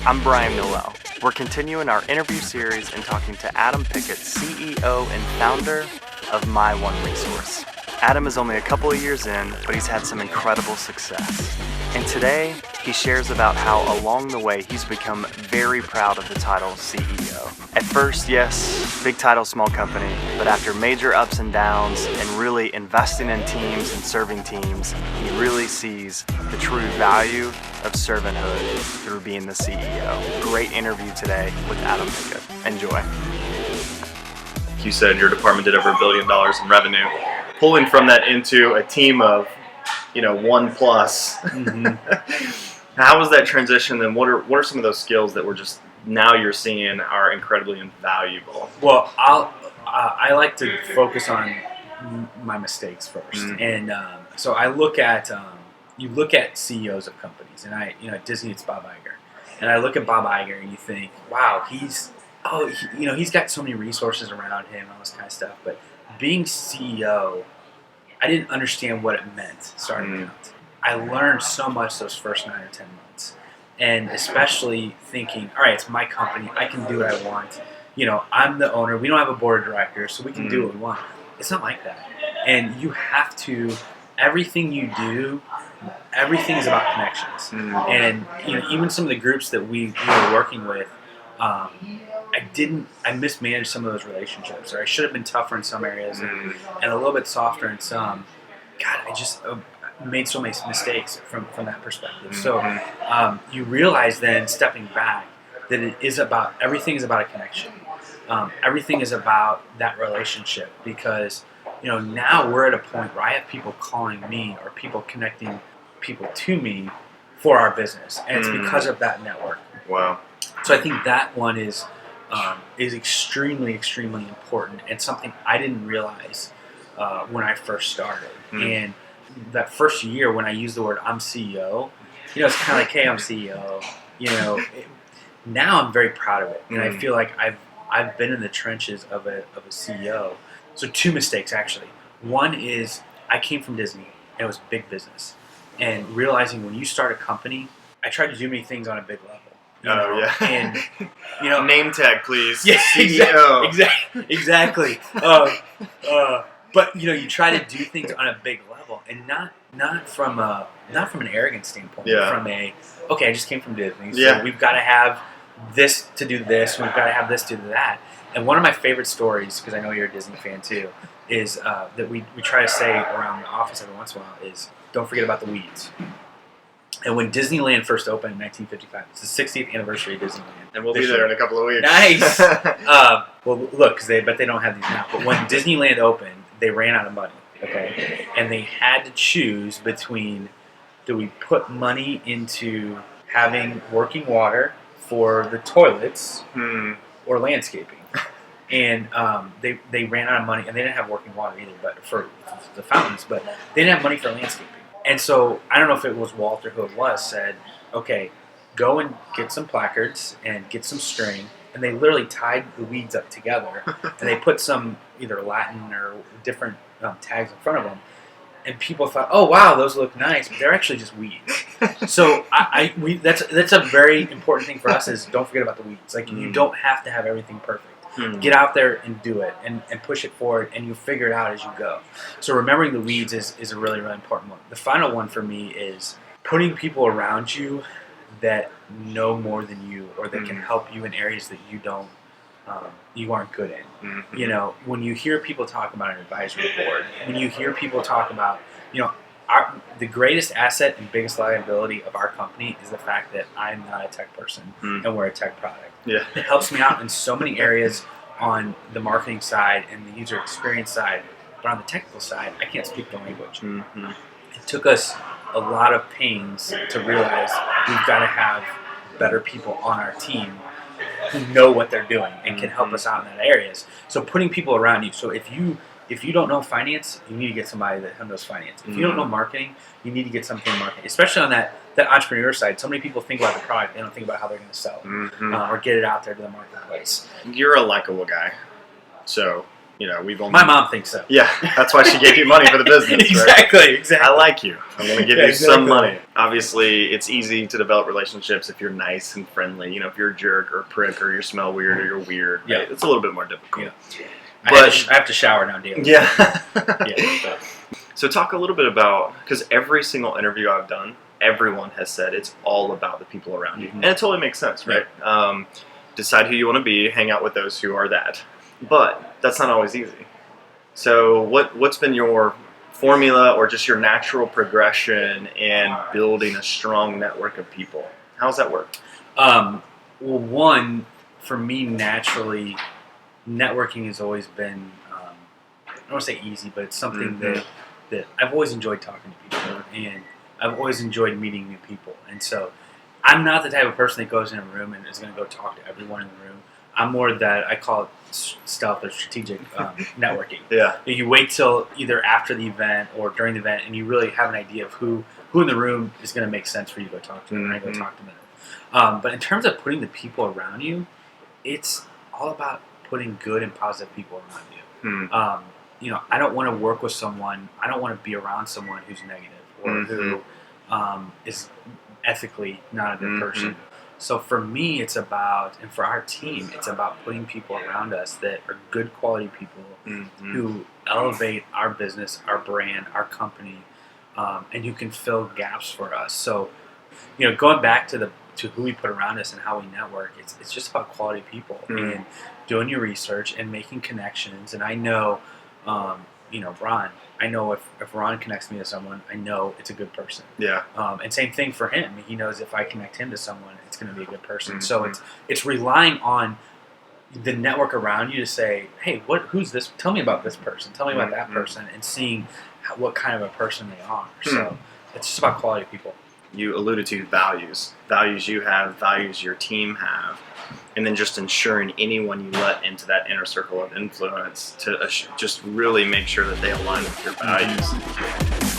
I'm Brian Noel. We're continuing our interview series and talking to Adam Pickett, CEO and founder of My One Resource. Adam is only a couple of years in, but he's had some incredible success. And today, he shares about how along the way he's become very proud of the title CEO. At first, yes, big title, small company, but after major ups and downs and really investing in teams and serving teams, he really sees the true value of servanthood through being the CEO. Great interview today with Adam Pickett. Enjoy. You said your department did over $1 billion in revenue. Pulling from that into a team of, 1+. Mm-hmm. How was that transition, and what are some of those skills that were just now you're seeing are incredibly invaluable? Well, I like to focus on my mistakes first, and so I look at you look at CEOs of companies, and at Disney it's Bob Iger, and I look at Bob Iger and you think, wow, he's got so many resources around him, all this kind of stuff, but being CEO, I didn't understand what it meant starting out. I learned so much those first 9 or 10 months. And especially thinking, all right, it's my company. I can do what I want. I'm the owner. We don't have a board of directors, so we can do what we want. It's not like that. And you have to, everything you do, everything is about connections. And even some of the groups that we were working with, I mismanaged some of those relationships, or I should have been tougher in some areas and a little bit softer in some. God, I just made so many mistakes from that perspective. So you realize then, stepping back, that everything is about a connection. Everything is about that relationship, because now we're at a point where I have people calling me or people connecting people to me for our business, and it's because of that network. Wow. So I think that one is extremely, extremely important, and something I didn't realize when I first started. And that first year when I used the word "I'm CEO," it's kind of like, "Hey, I'm CEO." Now I'm very proud of it, and I feel like I've been in the trenches of a CEO. So 2 mistakes actually. One is I came from Disney, and it was big business, and realizing when you start a company, I tried to do many things on a big level. Yeah. And name tag, please. Yeah, CEO. Exactly. But you try to do things on a big level, and not from an arrogant standpoint. Yeah. From I just came from Disney, so we've got to have this to do this, we've got to have this to do that. And one of my favorite stories, because I know you're a Disney fan too, is that we try to say around the office every once in a while is, don't forget about the weeds. And when Disneyland first opened in 1955, it's the 60th anniversary of Disneyland. And we'll be there in a couple of weeks. Nice! Well, look, because they don't have these now. But when Disneyland opened, they ran out of money, okay? And they had to choose between, do we put money into having working water for the toilets or landscaping? And they ran out of money, and they didn't have working water either, but for the fountains, but they didn't have money for landscaping. And so, I don't know if it was Walter who it was, said, okay, go and get some placards and get some string. And they literally tied the weeds up together. And they put some either Latin or different tags in front of them. And people thought, oh, wow, those look nice. But they're actually just weeds. So that's a very important thing for us is don't forget about the weeds. Like, you don't have to have everything perfect. Get out there and do it and push it forward, and you'll figure it out as you go. So remembering the weeds is a really, really important one. The final one for me is putting people around you that know more than you, or that can help you in areas that you aren't good in. When you hear people talk about an advisory board, when you hear people talk about, the greatest asset and biggest liability of our company is the fact that I'm not a tech person and we're a tech product. Yeah. It helps me out in so many areas on the marketing side and the user experience side, but on the technical side, I can't speak the language. It took us a lot of pains to realize we've got to have better people on our team who know what they're doing and can help us out in that areas. So putting people around you. So if you don't know finance, you need to get somebody that knows finance. If you don't know marketing, you need to get something in marketing. Especially on that entrepreneur side, so many people think about the product, they don't think about how they're going to sell it or get it out there to the marketplace. You're a likable guy. So we've only. My mom thinks so. Yeah, that's why she gave you money for the business. Exactly, Right? exactly. I like you. I'm going to give Yeah, you some exactly. money. Obviously, it's easy to develop relationships if you're nice and friendly. If you're a jerk or a prick or you smell weird or you're weird, Yeah. right? It's a little bit more difficult. Yeah. But I have to shower now daily. yeah. Yeah. So talk a little bit about, because every single interview I've done, everyone has said it's all about the people around you. Mhm. And it totally makes sense, right? Decide who you want to be, hang out with those who are that. But that's not always easy. So what's been your formula or just your natural progression in building a strong network of people? How's that work? Well, one, for me, naturally, networking has always been, I don't want to say easy, but it's something that I've always enjoyed talking to people, and I've always enjoyed meeting new people. And so I'm not the type of person that goes in a room and is going to go talk to everyone in the room. I'm more that, I call it stealth or strategic networking. Yeah. You wait till either after the event or during the event, and you really have an idea of who in the room is going to make sense for you to go talk to, and I go talk to them. But in terms of putting the people around you, it's all about putting good and positive people around you. I don't want to work with someone. I don't want to be around someone who's negative or who is ethically not a good person. So for me, it's about, and for our team, it's about putting people around us that are good quality people who elevate our business, our brand, our company, and who can fill gaps for us. So, going back to who we put around us and how we network, it's just about quality people and doing your research and making connections. And I know, Ron. I know if Ron connects me to someone, I know it's a good person. Yeah. And same thing for him. He knows if I connect him to someone, it's going to be a good person. So it's relying on the network around you to say, hey, who's this? Tell me about this person. Tell me about that person, and seeing what kind of a person they are. So it's just about quality people. You alluded to values you have, values your team have, and then just ensuring anyone you let into that inner circle of influence to just really make sure that they align with your values.